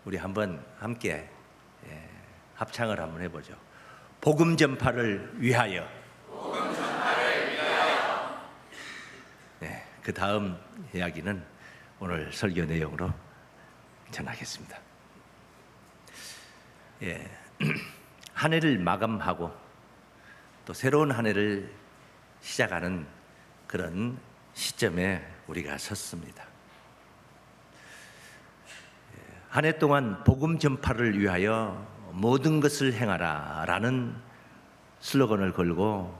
우리 한번 함께 합창을 한번 해보죠. 복음 전파를 위하여. 복음 전파를 위하여. 네, 그 다음 이야기는 오늘 설교 내용으로 전하겠습니다. 한 해를 마감하고 또 새로운 한 해를 시작하는 그런 시점에 우리가 섰습니다. 한 해 동안 복음 전파를 위하여 모든 것을 행하라 라는 슬로건을 걸고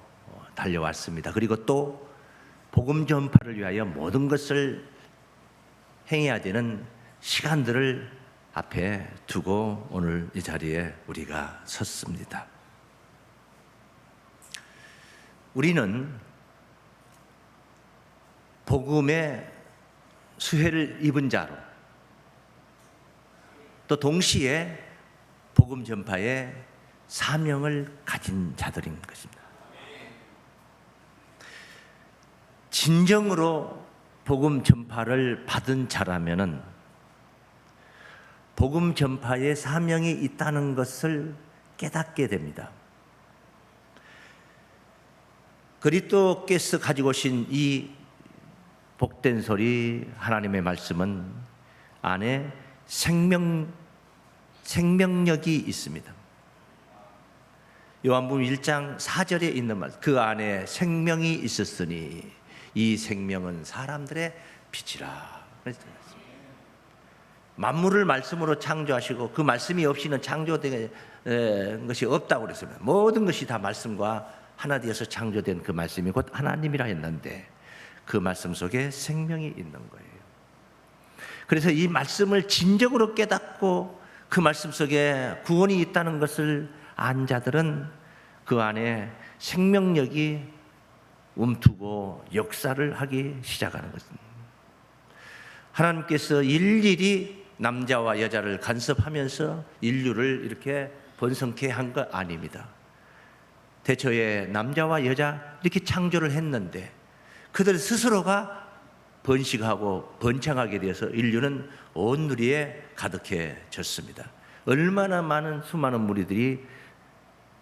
달려왔습니다. 그리고 또 복음 전파를 위하여 모든 것을 행해야 되는 시간들을 앞에 두고 오늘 이 자리에 우리가 섰습니다. 우리는 복음의 수혜를 입은 자로 또 동시에 복음 전파의 사명을 가진 자들인 것입니다. 진정으로 복음 전파를 받은 자라면은 복음 전파의 사명이 있다는 것을 깨닫게 됩니다. 그리스도께서 가지고 오신 이 복된 소리 하나님의 말씀은 안에 생명력이 있습니다. 요한복음 1장 4절에 있는 말, 그 안에 생명이 있었으니 이 생명은 사람들의 빛이라. 만물을 말씀으로 창조하시고 그 말씀이 없이는 창조된 것이 없다고 그랬습니다. 모든 것이 다 말씀과 하나 되어서 창조된 그 말씀이 곧 하나님이라 했는데 그 말씀 속에 생명이 있는 거예요. 그래서 이 말씀을 진정으로 깨닫고 그 말씀 속에 구원이 있다는 것을 안 자들은 그 안에 생명력이 움트고 역사를 하기 시작하는 것입니다. 하나님께서 일일이 남자와 여자를 간섭하면서 인류를 이렇게 번성케 한 것 아닙니다. 대초에 남자와 여자 이렇게 창조를 했는데 그들 스스로가 번식하고 번창하게 되어서 인류는 온 누리에 가득해졌습니다. 얼마나 많은 수많은 무리들이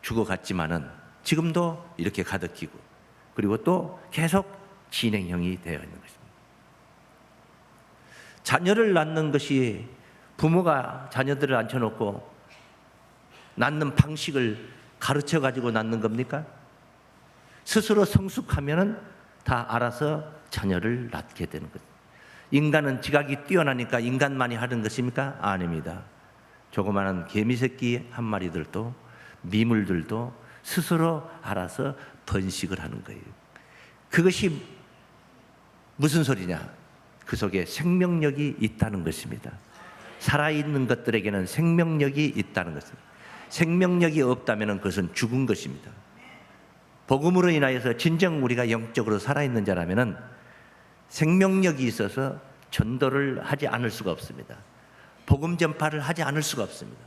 죽어갔지만은 지금도 이렇게 가득히고 그리고 또 계속 진행형이 되어 있는 것입니다. 자녀를 낳는 것이 부모가 자녀들을 앉혀놓고 낳는 방식을 가르쳐 가지고 낳는 겁니까? 스스로 성숙하면은 다 알아서 자녀를 낳게 되는 것. 인간은 지각이 뛰어나니까 인간만이 하는 것입니까? 아닙니다. 조그마한 개미새끼 한 마리들도 미물들도 스스로 알아서 번식을 하는 거예요. 그것이 무슨 소리냐? 그 속에 생명력이 있다는 것입니다. 살아있는 것들에게는 생명력이 있다는 것입니다. 생명력이 없다면 그것은 죽은 것입니다. 복음으로 인하여서 진정 우리가 영적으로 살아있는 자라면 생명력이 있어서 전도를 하지 않을 수가 없습니다. 복음 전파를 하지 않을 수가 없습니다.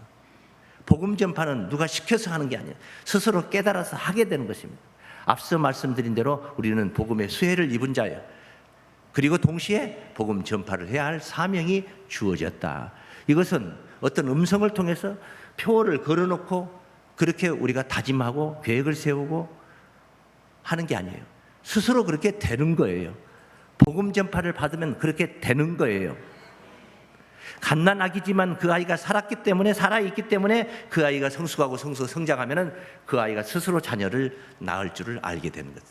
복음 전파는 누가 시켜서 하는 게 아니에요. 스스로 깨달아서 하게 되는 것입니다. 앞서 말씀드린 대로 우리는 복음의 수혜를 입은 자예요. 그리고 동시에 복음 전파를 해야 할 사명이 주어졌다. 이것은 어떤 음성을 통해서 표를 걸어놓고 그렇게 우리가 다짐하고 계획을 세우고 하는 게 아니에요. 스스로 그렇게 되는 거예요. 복음 전파를 받으면 그렇게 되는 거예요. 갓난아기지만 그 아이가 살아있기 때문에 그 아이가 성숙하고 성장하면 그 아이가 스스로 자녀를 낳을 줄을 알게 되는 거죠.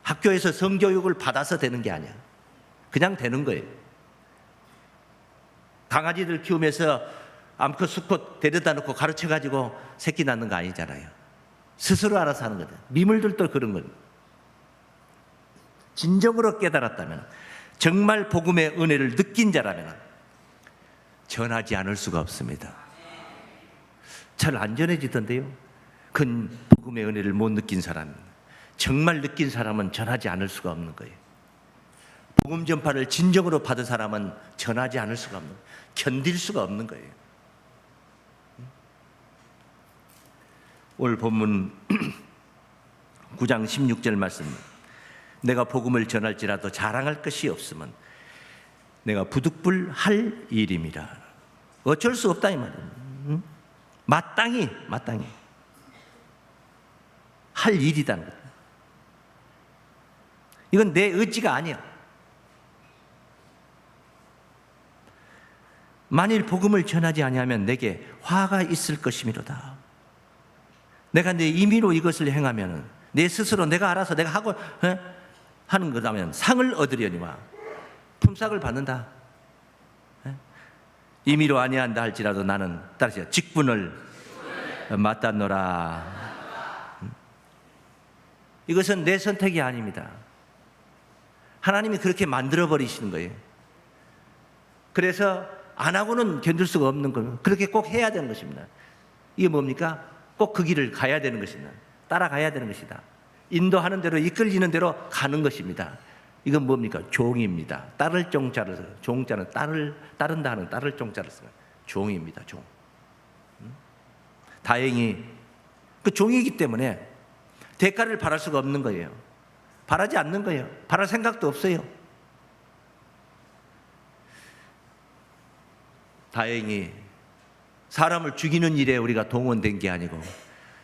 학교에서 성교육을 받아서 되는 게 아니야. 그냥 되는 거예요. 강아지들 키우면서 암컷 수컷 데려다 놓고 가르쳐가지고 새끼 낳는 거 아니잖아요. 스스로 알아서 하는 거죠. 미물들도 그런 거예요. 진정으로 깨달았다면, 정말 복음의 은혜를 느낀 자라면 전하지 않을 수가 없습니다. 잘 안 전해지던데요. 그건 복음의 은혜를 못 느낀 사람, 정말 느낀 사람은 전하지 않을 수가 없는 거예요. 복음 전파를 진정으로 받은 사람은 전하지 않을 수가 없는 거예요. 견딜 수가 없는 거예요. 오늘 본문 9장 16절 말씀, 내가 복음을 전할지라도 자랑할 것이 없으면 내가 부득불할 일임이라. 어쩔 수 없다 이 말이에요. 마땅히 할 일이다는 거예요. 이건 내 의지가 아니야. 만일 복음을 전하지 아니하면 내게 화가 있을 것이미로다. 내가 내 임의로 이것을 행하면 내 스스로 내가 알아서 내가 하고 하는 거라면 상을 얻으려니와 품삯을 받는다. 임의로 아니한다 할지라도 나는 따라서 직분을 맡았노라. 이것은 내 선택이 아닙니다. 하나님이 그렇게 만들어 버리시는 거예요. 그래서 안 하고는 견딜 수가 없는 거예요. 그렇게 꼭 해야 되는 것입니다. 이게 뭡니까? 꼭 그 길을 가야 되는 것입니다. 따라가야 되는 것이다. 인도하는 대로 이끌리는 대로 가는 것입니다. 이건 뭡니까? 종입니다. 따를 종자를 써요. 종자는 따른다 하는 따를 종자를 써요. 종입니다. 종. 다행히 그 종이기 때문에 대가를 바랄 수가 없는 거예요. 바라지 않는 거예요. 바랄 생각도 없어요. 다행히 사람을 죽이는 일에 우리가 동원된 게 아니고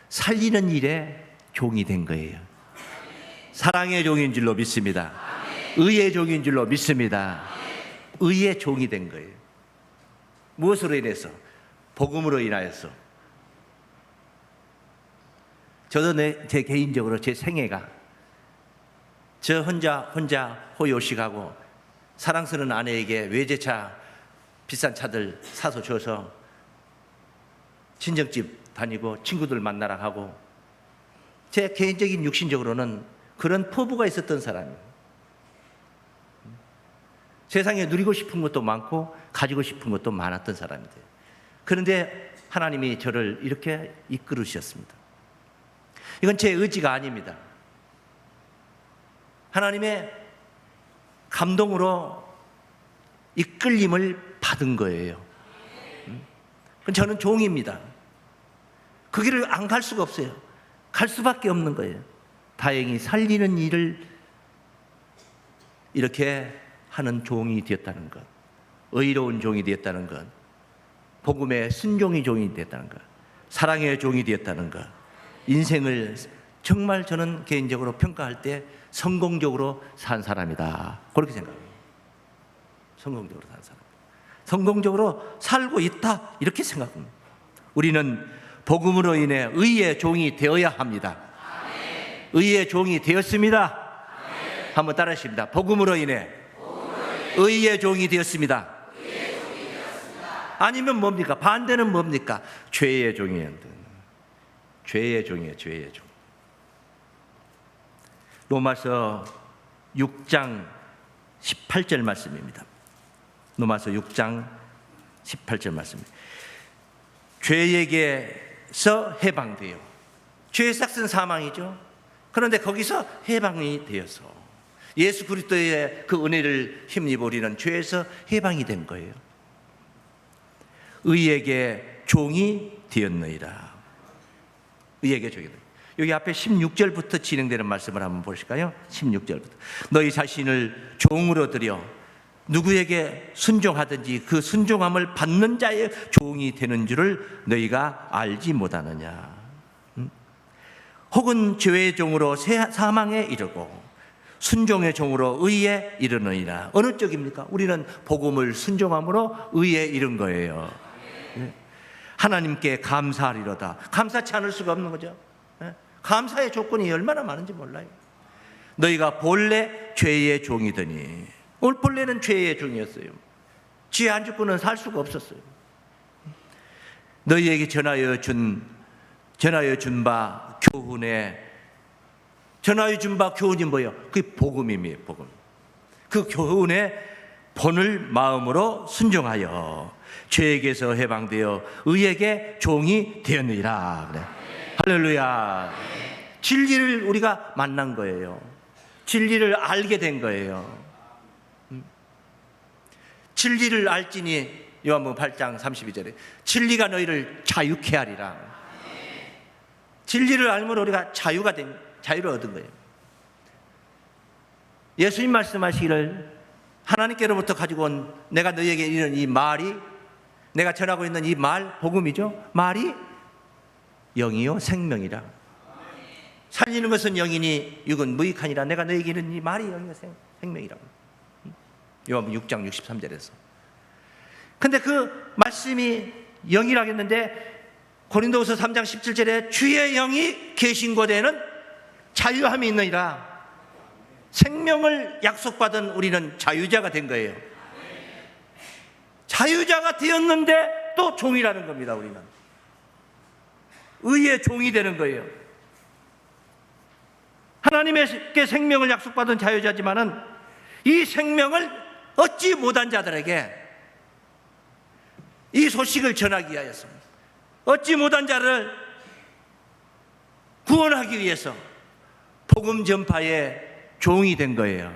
살리는 일에 종이 된 거예요. 사랑의 종인 줄로 믿습니다. 의의 종인 줄로 믿습니다. 의의 종이 된 거예요. 무엇으로 인해서? 복음으로 인하여서. 저도 제 개인적으로 제 생애가 저 혼자 호요식하고 사랑스러운 아내에게 외제차 비싼 차들 사서 줘서 친정집 다니고 친구들 만나러 가고 제 개인적인 육신적으로는 그런 포부가 있었던 사람이에요. 세상에 누리고 싶은 것도 많고 가지고 싶은 것도 많았던 사람이에요. 그런데 하나님이 저를 이렇게 이끌으셨습니다. 이건 제 의지가 아닙니다. 하나님의 감동으로 이끌림을 받은 거예요. 저는 종입니다. 그 길을 안 갈 수가 없어요. 갈 수밖에 없는 거예요. 다행히 살리는 일을 이렇게 하는 종이 되었다는 것, 의로운 종이 되었다는 것, 복음의 순종의 종이 되었다는 것, 사랑의 종이 되었다는 것, 인생을 정말 저는 개인적으로 평가할 때 성공적으로 산 사람이다. 그렇게 생각해요. 성공적으로 산 사람. 성공적으로 살고 있다. 이렇게 생각합니다. 우리는 복음으로 인해 의의 종이 되어야 합니다. 의의 종이 되었습니다. 한번 따라하십니다. 복음으로 인해 의의 종이 되었습니다. 아니면 뭡니까? 반대는 뭡니까? 죄의 종이에요. 죄의 종이에요. 죄의 종. 로마서 6장 18절 말씀입니다. 로마서 6장 18절 말씀입니다. 죄에게서 해방돼요. 죄의 삭은 사망이죠. 그런데 거기서 해방이 되어서 예수 그리스도의 그 은혜를 힘입어 우리는 죄에서 해방이 된 거예요. 의에게 종이 되었느니라. 의에게 종이 되었느니라. 여기 앞에 16절부터 진행되는 말씀을 한번 보실까요? 16절부터. 너희 자신을 종으로 들여 누구에게 순종하든지 그 순종함을 받는 자의 종이 되는 줄을 너희가 알지 못하느냐. 혹은 죄의 종으로 사망에 이르고 순종의 종으로 의에 이르느니라. 어느 쪽입니까? 우리는 복음을 순종함으로 의에 이른 거예요. 하나님께 감사하리로다. 감사치 않을 수가 없는 거죠. 감사의 조건이 얼마나 많은지 몰라요. 너희가 본래 죄의 종이더니, 오늘 본래는 죄의 종이었어요. 죄 안 죽고는 살 수가 없었어요. 너희에게 전하여 준 바 교훈이 뭐예요? 그게 복음입니다. 복음. 그 교훈의 본을 마음으로 순종하여 죄에게서 해방되어 의에게 종이 되었느니라. 그래. 할렐루야. 진리를 우리가 만난 거예요. 진리를 알게 된 거예요. 진리를 알지니 요한복음 8장 32절에 진리가 너희를 자유케 하리라. 진리를 알면 우리가 자유를 얻은 거예요. 예수님 말씀하시기를 하나님께로부터 가지고 온 내가 너희에게 이르는 이 말이 내가 전하고 있는 이 말, 복음이죠. 말이 영이요 생명이라. 살리는 것은 영이니 육은 무익하니라. 내가 너에게 이르는 이 말이 영이요 생명이라. 요한복음 6장 63절에서. 근데 그 말씀이 영이라고 했는데 고린도후서 3장 17절에 주의 영이 계신 곳에는 자유함이 있느니라. 생명을 약속받은 우리는 자유자가 된 거예요. 자유자가 되었는데 또 종이라는 겁니다. 우리는 의의 종이 되는 거예요. 하나님께 생명을 약속받은 자유자지만은 이 생명을 얻지 못한 자들에게 이 소식을 전하기 위하여서, 얻지 못한 자를 구원하기 위해서 복음 전파의 종이 된 거예요.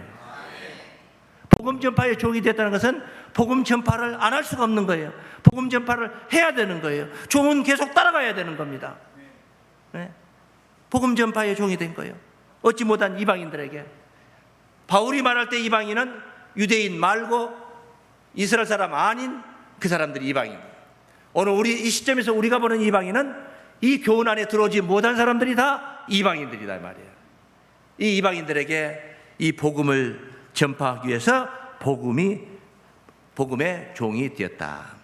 복음 전파의 종이 됐다는 것은 복음 전파를 안 할 수가 없는 거예요. 복음 전파를 해야 되는 거예요. 종은 계속 따라가야 되는 겁니다. 네? 복음 전파의 종이 된 거예요. 얻지 못한 이방인들에게. 바울이 말할 때 이방인은 유대인 말고 이스라엘 사람 아닌 그 사람들이 이방인. 오늘 우리 이 시점에서 우리가 보는 이방인은 이 교훈 안에 들어오지 못한 사람들이 다 이방인들이다 말이에요. 이 이방인들에게 이 복음을 전파하기 위해서 복음의 종이 되었다.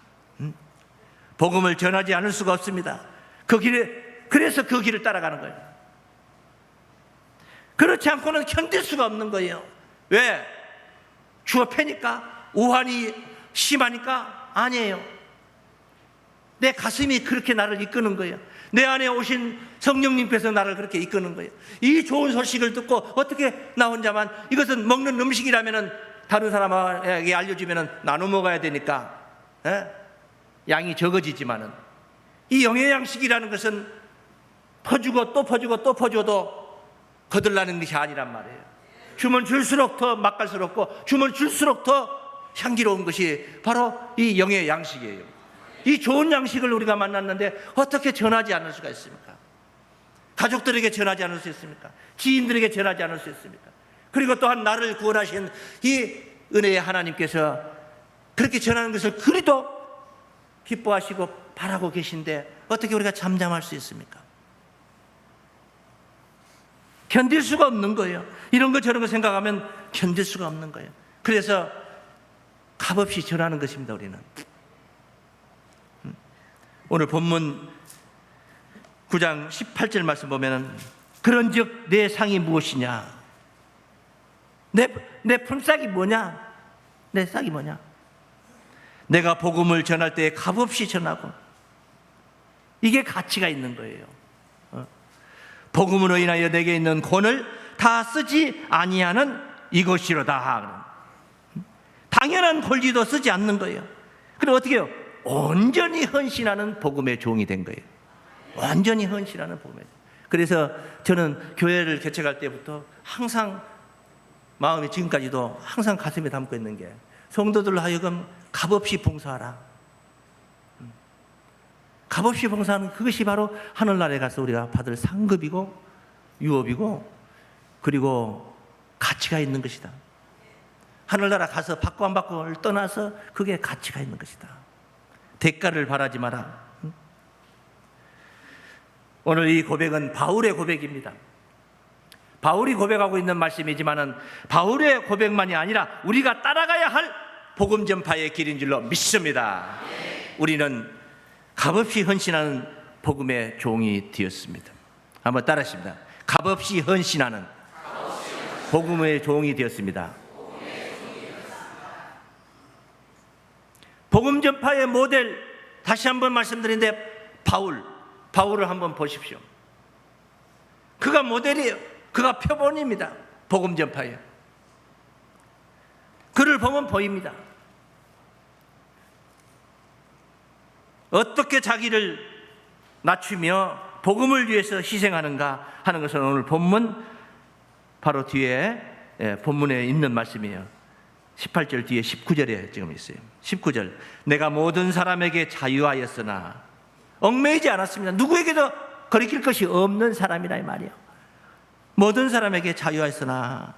복음을 전하지 않을 수가 없습니다. 그래서 그 길을 따라가는 거예요. 그렇지 않고는 견딜 수가 없는 거예요. 왜? 주어 패니까? 우환이 심하니까? 아니에요. 내 가슴이 그렇게 나를 이끄는 거예요. 내 안에 오신 성령님께서 나를 그렇게 이끄는 거예요. 이 좋은 소식을 듣고 어떻게 나 혼자만, 이것은 먹는 음식이라면 다른 사람에게 알려주면 나눠 먹어야 되니까 양이 적어지지만은, 이 영의 양식이라는 것은 퍼주고 또 퍼주고 또 퍼줘도 거들나는 것이 아니란 말이에요. 주면 줄수록 더 맛깔스럽고 주면 줄수록 더 향기로운 것이 바로 이 영의 양식이에요. 이 좋은 양식을 우리가 만났는데 어떻게 전하지 않을 수가 있습니까? 가족들에게 전하지 않을 수 있습니까? 지인들에게 전하지 않을 수 있습니까? 그리고 또한 나를 구원하신 이 은혜의 하나님께서 그렇게 전하는 것을 그리도 기뻐하시고 바라고 계신데 어떻게 우리가 잠잠할 수 있습니까? 견딜 수가 없는 거예요. 이런 거 저런 거 생각하면 견딜 수가 없는 거예요. 그래서 값없이 전하는 것입니다. 우리는 오늘 본문 9장 18절 말씀 보면은, 그런즉 내 상이 무엇이냐, 내 품삯이 뭐냐, 내 싹이 뭐냐. 내가 복음을 전할 때 값없이 전하고, 이게 가치가 있는 거예요. 복음으로 인하여 내게 있는 권을 다 쓰지 아니하는 이것이로다. 당연한 권리도 쓰지 않는 거예요. 그럼 어떻게 해요? 온전히 헌신하는 복음의 종이 된 거예요. 완전히 헌신하는 복음의 종. 그래서 저는 교회를 개척할 때부터 항상 마음이, 지금까지도 항상 가슴에 담고 있는 게, 성도들로 하여금 값없이 봉사하라. 값없이 봉사하는 그것이 바로 하늘나라에 가서 우리가 받을 상급이고 유업이고 그리고 가치가 있는 것이다. 하늘나라 가서 받고 안 받고를 떠나서 그게 가치가 있는 것이다. 대가를 바라지 마라. 오늘 이 고백은 바울의 고백입니다. 바울이 고백하고 있는 말씀이지만은 바울의 고백만이 아니라 우리가 따라가야 할 복음 전파의 길인 줄로 믿습니다. 우리는 값없이 헌신하는 복음의 종이 되었습니다. 한번 따라하십니다. 값없이 헌신하는 복음의 종이 되었습니다. 복음 전파의 모델, 다시 한번 말씀드리는데 바울을 한번 보십시오. 그가 모델이에요. 그가 표본입니다. 복음 전파에. 그를 보면 보입니다. 어떻게 자기를 낮추며 복음을 위해서 희생하는가 하는 것은 오늘 본문 바로 뒤에 본문에 있는 말씀이에요. 18절 뒤에 19절에 지금 있어요. 19절, 내가 모든 사람에게 자유하였으나 얽매이지 않았습니다. 누구에게도 거리낄 것이 없는 사람이라 이 말이에요. 모든 사람에게 자유하였으나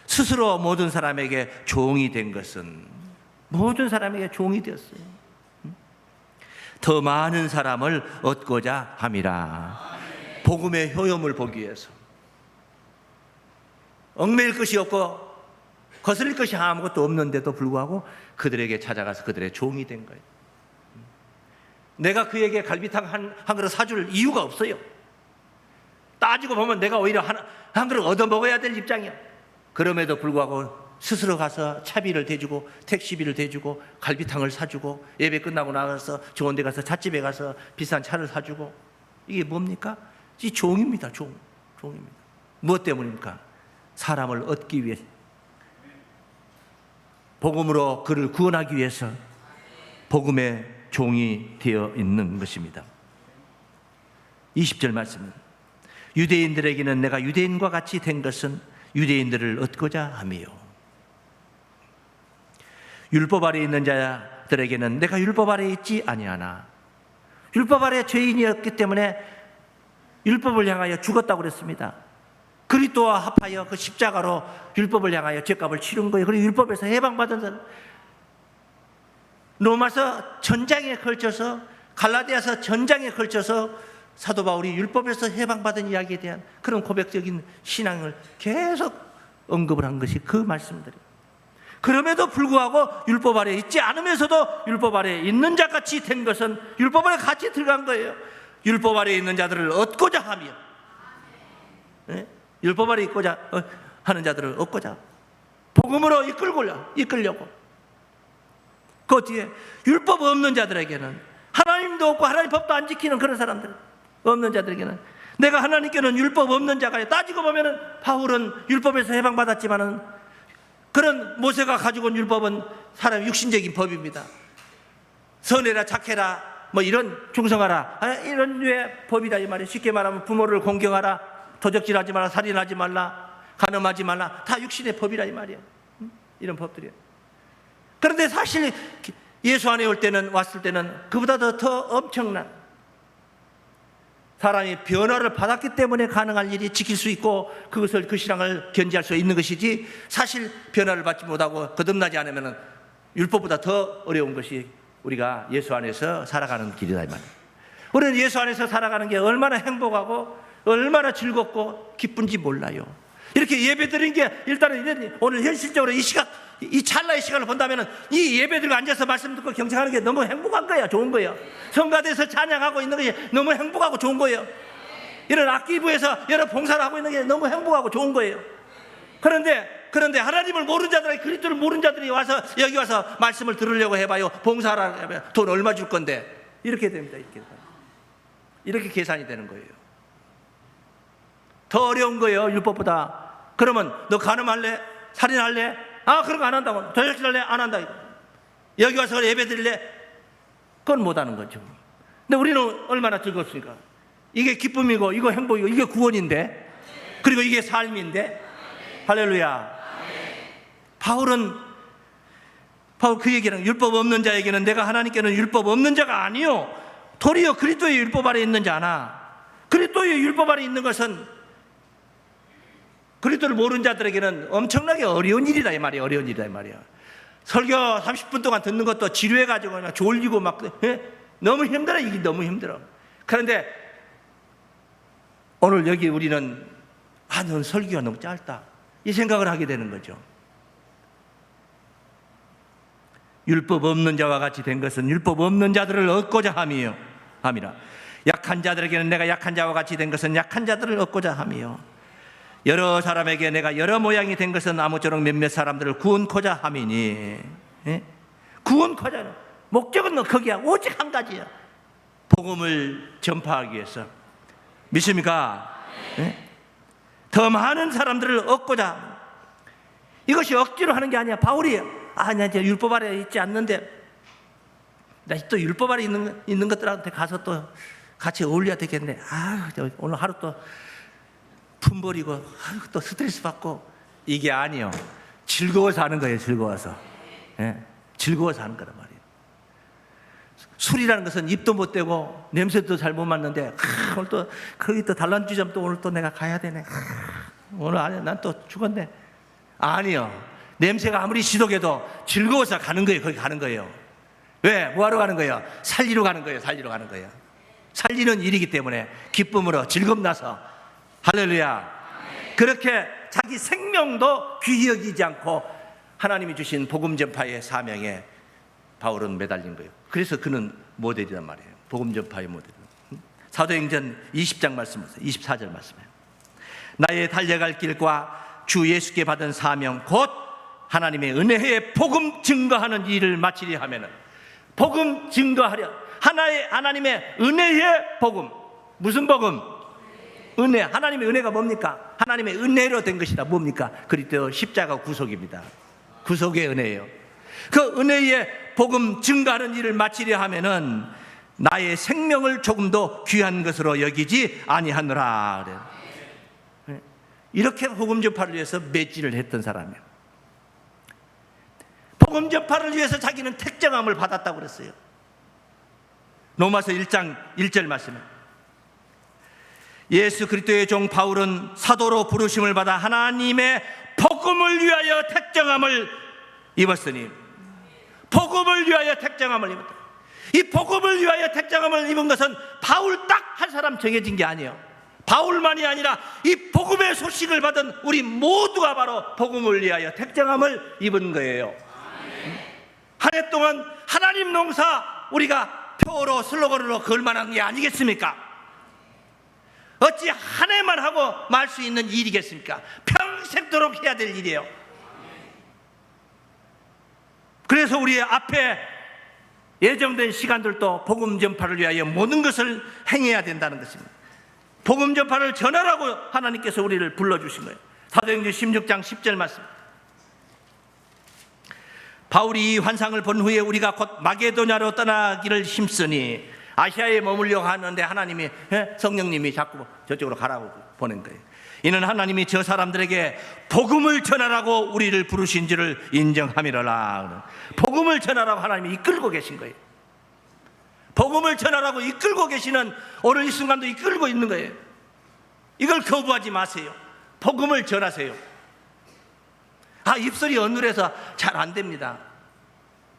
스스로 모든 사람에게 종이 된 것은, 모든 사람에게 종이 되었어요. 더 많은 사람을 얻고자 함이라. 복음의 효용을 보기 위해서. 얽매일 것이 없고 거슬릴 것이 아무것도 없는데도 불구하고 그들에게 찾아가서 그들의 종이 된 거예요. 내가 그에게 갈비탕 한 그릇 사줄 이유가 없어요. 따지고 보면 내가 오히려 한 그릇 얻어먹어야 될 입장이야. 그럼에도 불구하고 스스로 가서 차비를 대주고 택시비를 대주고 갈비탕을 사주고 예배 끝나고 나가서 좋은 데 가서 찻집에 가서 비싼 차를 사주고, 이게 뭡니까? 이 종입니다. 종입니다. 무엇 때문입니까? 사람을 얻기 위해, 복음으로 그를 구원하기 위해서 복음의 종이 되어 있는 것입니다. 20절 말씀은 유대인들에게는 내가 유대인과 같이 된 것은 유대인들을 얻고자 함이요, 율법 아래 있는 자들에게는 내가 율법 아래 있지 아니하나. 율법 아래 죄인이었기 때문에 율법을 향하여 죽었다고 그랬습니다. 그리스도와 합하여 그 십자가로 율법을 향하여 죄값을 치른 거예요. 그리고 율법에서 해방받은 사람, 로마서 전장에 걸쳐서, 갈라디아서 전장에 걸쳐서 사도 바울이 율법에서 해방받은 이야기에 대한 그런 고백적인 신앙을 계속 언급을 한 것이 그 말씀들이에요. 그럼에도 불구하고 율법 아래 있지 않으면서도 율법 아래 있는 자같이 된 것은 율법 아래 같이 들어간 거예요. 율법 아래 있는 자들을 얻고자 하며, 네? 율법 아래 있고자 하는 자들을 얻고자, 복음으로 이끌려고. 그 뒤에 율법 없는 자들에게는, 하나님도 없고 하나님 법도 안 지키는 그런 사람들 없는 자들에게는 내가 하나님께는 율법 없는 자가, 따지고 보면은 바울은 율법에서 해방받았지만은 그런 모세가 가지고 온 율법은 사람의 육신적인 법입니다. 선해라 착해라 뭐 이런, 충성하라 이런 류의 법이다 이 말이에요. 쉽게 말하면 부모를 공경하라, 도적질하지 마라, 살인하지 말라, 간음하지 말라, 다 육신의 법이라 이 말이에요. 이런 법들이에요. 그런데 사실 예수 안에 왔을 때는 그보다 더 엄청난, 사람이 변화를 받았기 때문에 가능한 일이 지킬 수 있고 그것을, 그 신앙을 견지할 수 있는 것이지, 사실 변화를 받지 못하고 거듭나지 않으면 율법보다 더 어려운 것이 우리가 예수 안에서 살아가는 길이다 이 말이에요. 우리는 예수 안에서 살아가는 게 얼마나 행복하고 얼마나 즐겁고 기쁜지 몰라요. 이렇게 예배 드리는 게, 일단은 오늘 현실적으로 이 시각, 이 찰나의 시간을 본다면 이 예배들과 앉아서 말씀 듣고 경청하는 게 너무 행복한 거야. 좋은 거예요. 성가대에서 찬양하고 있는 것이 너무 행복하고 좋은 거예요. 이런 악기부에서 여러 봉사를 하고 있는 게 너무 행복하고 좋은 거예요. 그런데 하나님을 모르는 자들이, 그리스도를 모르는 자들이 와서 여기 와서 말씀을 들으려고 해봐요. 봉사하라고 해봐요. 돈 얼마 줄 건데. 이렇게 됩니다. 이렇게 계산이 되는 거예요. 더 어려운 거예요, 율법보다. 그러면 너 간음할래? 살인할래? 아, 그런 거 안 한다고. 도적질할래? 안 한다. 여기 와서 예배 드릴래? 그건 못 하는 거죠. 근데 우리는 얼마나 즐겁습니까? 이게 기쁨이고, 이거 행복이고, 이게 구원인데, 그리고 이게 삶인데. 할렐루야. 바울 그 얘기는, 율법 없는 자에게는 내가 하나님께는 율법 없는 자가 아니요, 도리어 그리스도의 율법 아래 있는 자나. 그리스도의 율법 아래 있는 것은 그리스도를 모르는 자들에게는 엄청나게 어려운 일이다 이 말이야. 어려운 일이다 이 말이야. 설교 30분 동안 듣는 것도 지루해가지고 그냥 졸리고 막, 너무 힘들어. 이게 너무 힘들어. 그런데 오늘 여기 우리는, 넌 설교가 너무 짧다, 이 생각을 하게 되는 거죠. 율법 없는 자와 같이 된 것은 율법 없는 자들을 얻고자 함이라. 약한 자들에게는 내가 약한 자와 같이 된 것은 약한 자들을 얻고자 함이요, 여러 사람에게 내가 여러 모양이 된 것은 아무쪼록 몇몇 사람들을 구원코자 함이니. 구원코자는 목적은 거기야. 오직 한 가지야. 복음을 전파하기 위해서. 믿습니까? 더 많은 사람들을 얻고자. 이것이 억지로 하는 게 아니야. 바울이, 나 이제 율법 아래 있지 않는데, 나 또 율법 아래 있는 것들한테 가서 또 같이 어울려야 되겠네. 오늘 하루 또 품버리고 또 스트레스 받고. 이게 아니요, 즐거워서 하는 거예요. 즐거워서. 즐거워서 하는 거란 말이에요. 술이라는 것은 입도 못 대고 냄새도 잘 못 맡는데, 오늘 또 거기 또 단란주점 또 오늘 또 내가 가야 되네. 오늘 안에 난 또 죽었네. 아니요, 냄새가 아무리 지독해도 즐거워서 가는 거예요. 거기 가는 거예요. 왜? 뭐하러 가는 거예요? 살리러 가는 거예요. 살리러 가는 거예요. 살리는 일이기 때문에 기쁨으로 즐거움 나서 할렐루야. 그렇게 자기 생명도 귀히 여기지 않고 하나님이 주신 복음 전파의 사명에 바울은 매달린 거예요. 그래서 그는 모델이란 말이에요. 복음 전파의 모델. 사도행전 20장 말씀, 24절 말씀이에요. 나의 달려갈 길과 주 예수께 받은 사명 곧 하나님의 은혜의 복음 증거하는 일을 마치려 하면은, 복음 증거하려, 하나님의 은혜의 복음. 무슨 복음? 은혜. 하나님의 은혜가 뭡니까? 하나님의 은혜로 된 것이다. 뭡니까? 그리스도 십자가 구속입니다. 구속의 은혜예요. 그 은혜의 복음 증거하는 일을 마치려 하면은 나의 생명을 조금 더 귀한 것으로 여기지 아니하노라 그래요. 이렇게 복음 전파를 위해서 매진을 했던 사람이에요. 복음 전파를 위해서 자기는 택정함을 받았다고 그랬어요. 로마서 1장 1절 말씀에 예수 그리스도의 종 바울은 사도로 부르심을 받아 하나님의 복음을 위하여 택정함을 입었으니, 복음을 위하여 택정함을 입었다. 이 복음을 위하여 택정함을 입은 것은 바울 딱 한 사람 정해진 게 아니에요. 바울만이 아니라 이 복음의 소식을 받은 우리 모두가 바로 복음을 위하여 택정함을 입은 거예요. 한 해 동안 하나님 농사 우리가 표로 슬로건으로 걸 만한 게 아니겠습니까? 어찌 한 해만 하고 말 수 있는 일이겠습니까? 평생도록 해야 될 일이에요. 그래서 우리 앞에 예정된 시간들도 복음 전파를 위하여 모든 것을 행해야 된다는 것입니다. 복음 전파를 전하라고 하나님께서 우리를 불러주신 거예요. 사도행전 16장 10절 말씀. 바울이 이 환상을 본 후에 우리가 곧 마게도냐로 떠나기를 힘쓰니, 아시아에 머물려고 하는데 하나님이, 성령님이 자꾸 저쪽으로 가라고 보낸 거예요. 이는 하나님이 저 사람들에게 복음을 전하라고 우리를 부르신 줄을 인정함이로라. 복음을 전하라고 하나님이 이끌고 계신 거예요. 복음을 전하라고 이끌고 계시는, 오늘 이 순간도 이끌고 있는 거예요. 이걸 거부하지 마세요. 복음을 전하세요. 입술이 어눌해서 잘 안 됩니다.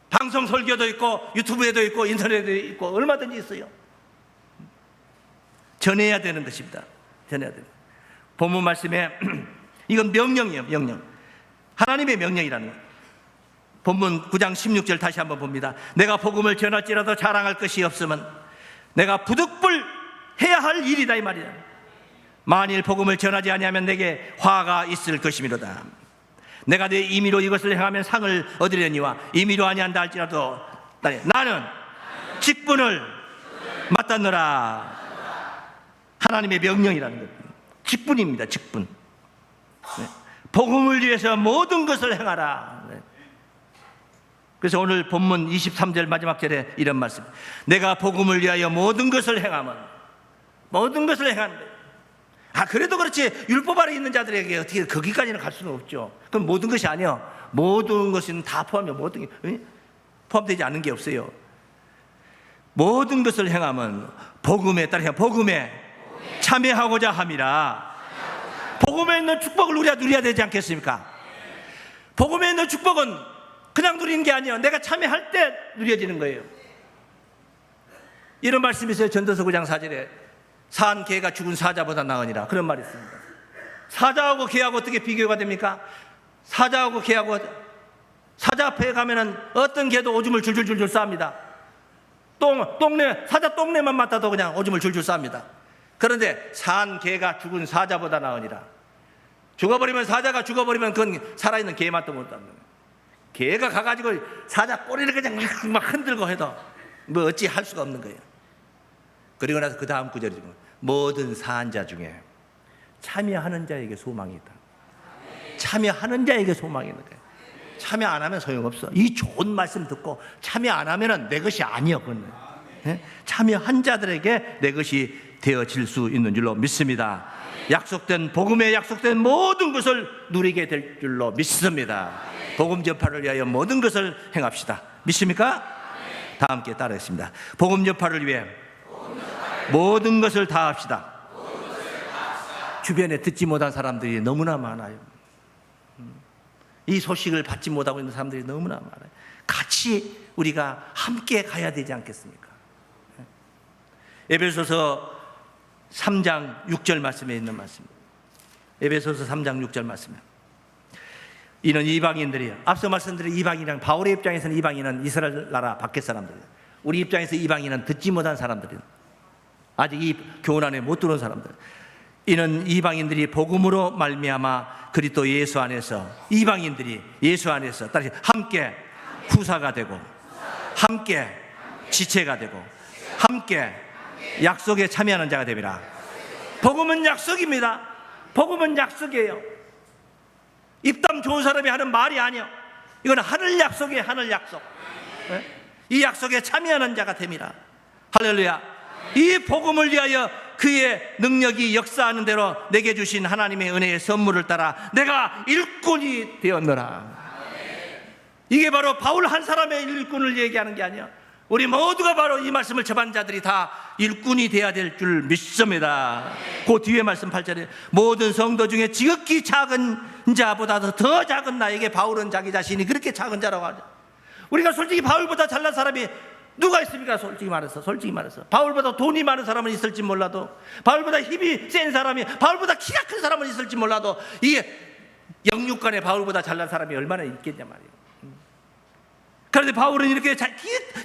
방송 설교도 있고 유튜브에도 있고 인터넷에도 있고 얼마든지 있어요. 전해야 되는 것입니다. 전해야 됩니다. 본문 말씀에 이건 명령이에요. 명령. 하나님의 명령이라는 거예요. 본문 9장 16절 다시 한번 봅니다. 내가 복음을 전할지라도 자랑할 것이 없으면 내가 부득불 해야 할 일이다 이 말이야. 만일 복음을 전하지 아니하면 내게 화가 있을 것이미로다. 내가 내 임의로 이것을 행하면 상을 얻으려니와 임의로 아니한다 할지라도 나는 직분을 맡았노라. 하나님의 명령이라는 것. 직분입니다. 직분. 복음을 위해서 모든 것을 행하라. 그래서 오늘 본문 23절 마지막 절에 이런 말씀. 내가 복음을 위하여 모든 것을 행하면, 모든 것을 행하는 거예요. 그래도 그렇지 율법 아래 있는 자들에게 어떻게 거기까지는 갈 수는 없죠. 그럼 모든 것이 아니요. 모든 것은 다 포함해. 모든 게 포함되지 않는 게 없어요. 모든 것을 행하면 복음에 따라 복음에 참여하고자 함이라. 복음에 있는 축복을 우리가 누려야 되지 않겠습니까? 복음에 있는 축복은 그냥 누리는 게 아니에요. 내가 참여할 때 누려지는 거예요. 이런 말씀이 있어요. 전도서 9장 4절에 산 개가 죽은 사자보다 나으니라. 그런 말이 있습니다. 사자하고 개하고 어떻게 비교가 됩니까? 사자하고 개하고, 사자 앞에 가면은 어떤 개도 오줌을 줄줄줄줄 쌉니다. 사자 똥내만 맡아도 그냥 오줌을 줄줄 쌉니다. 그런데 산 개가 죽은 사자보다 나으니라. 사자가 죽어버리면 그건 살아있는 개 맛도 못 납니다. 개가 가가지고 사자 꼬리를 그냥 막 흔들고 해도 뭐 어찌 할 수가 없는 거예요. 그리고 나서 그 다음 구절이 모든 사한자 중에 참여하는 자에게 소망이 있다. 참여하는 자에게 소망이 있는 거예요. 참여 안 하면 소용없어. 이 좋은 말씀 듣고 참여 안 하면 내 것이 아니요. 그건. 참여한 자들에게 내 것이 되어질 수 있는 줄로 믿습니다. 약속된 복음에 약속된 모든 것을 누리게 될 줄로 믿습니다. 복음 전파를 위하여 모든 것을 행합시다. 믿습니까? 다 함께 따라하겠습니다. 복음 전파를 위해 모든 것을 다 합시다. 주변에 듣지 못한 사람들이 너무나 많아요. 이 소식을 받지 못하고 있는 사람들이 너무나 많아요. 같이 우리가 함께 가야 되지 않겠습니까? 에베소서 3장 6절 말씀에 있는 말씀입니다. 에베소서 3장 6절 말씀입니다. 이는 이방인들이요. 앞서 말씀드린 이방인이랑 바울의 입장에서는 이방인은 이스라엘 나라 밖의 사람들이에요. 우리 입장에서 이방인은 듣지 못한 사람들이에요. 아직 이 교훈 안에 못 들어온 사람들. 이는 이방인들이 복음으로 말미암아 그리스도 예수 안에서 이방인들이 예수 안에서 다시 함께 후사가 되고 함께 지체가 되고 함께 약속에 참여하는 자가 됩니다. 복음은 약속입니다. 복음은 약속이에요. 입담 좋은 사람이 하는 말이 아니요. 이건 하늘 약속이에요. 하늘 약속. 이 약속에 참여하는 자가 됩니다. 할렐루야. 이 복음을 위하여 그의 능력이 역사하는 대로 내게 주신 하나님의 은혜의 선물을 따라 내가 일꾼이 되었노라. 이게 바로 바울 한 사람의 일꾼을 얘기하는 게 아니야. 우리 모두가 바로 이 말씀을 접한 자들이 다 일꾼이 되어야 될 줄 믿습니다. 그 뒤에 말씀 8절에 모든 성도 중에 지극히 작은 자보다도 더 작은 나에게 바울은 자기 자신이 그렇게 작은 자라고 하죠. 우리가 솔직히 바울보다 잘난 사람이 누가 있습니까? 솔직히 말해서 바울보다 돈이 많은 사람은 있을지 몰라도, 바울보다 힘이 센 사람이, 바울보다 키가 큰 사람은 있을지 몰라도, 이게 영육간에 바울보다 잘난 사람이 얼마나 있겠냐 말이에요. 그런데 바울은 이렇게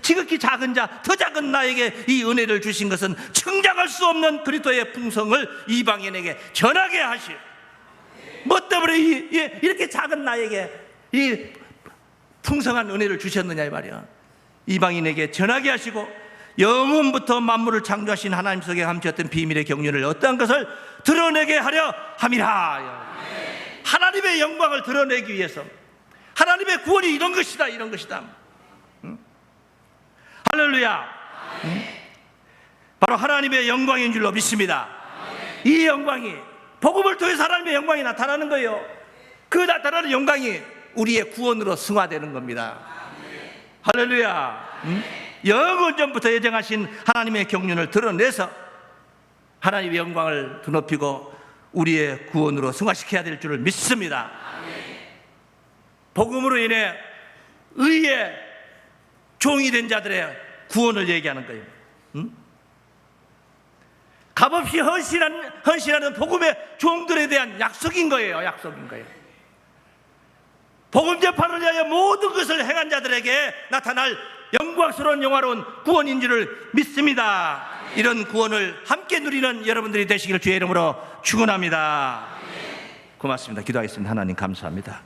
지극히 작은 자, 더 작은 나에게 이 은혜를 주신 것은 청량할 수 없는 그리스도의 풍성을 이방인에게 전하게 하시오. 뭐 때문에 이렇게 작은 나에게 이 풍성한 은혜를 주셨느냐 이 말이야. 이방인에게 전하게 하시고 영원부터 만물을 창조하신 하나님 속에 감추었던 비밀의 경륜을 어떠한 것을 드러내게 하려 함이라. 하나님의 영광을 드러내기 위해서, 하나님의 구원이 이런 것이다. 할렐루야. 바로 하나님의 영광인 줄로 믿습니다. 이 영광이 복음을 통해서 하나님의 영광이 나타나는 거예요. 그 나타나는 영광이 우리의 구원으로 승화되는 겁니다. 할렐루야. 영원 전부터 예정하신 하나님의 경륜을 드러내서 하나님의 영광을 드높이고 우리의 구원으로 승화시켜야 될 줄을 믿습니다. 복음으로 인해 의의 종이 된 자들의 구원을 얘기하는 거예요. 값없이 헌신하는 복음의 종들에 대한 약속인 거예요. 복음 전파를 위하여 모든 것을 행한 자들에게 나타날 영광스러운 영화로운 구원인 줄을 믿습니다. 이런 구원을 함께 누리는 여러분들이 되시기를 주의 이름으로 축원합니다. 고맙습니다. 기도하겠습니다. 하나님 감사합니다.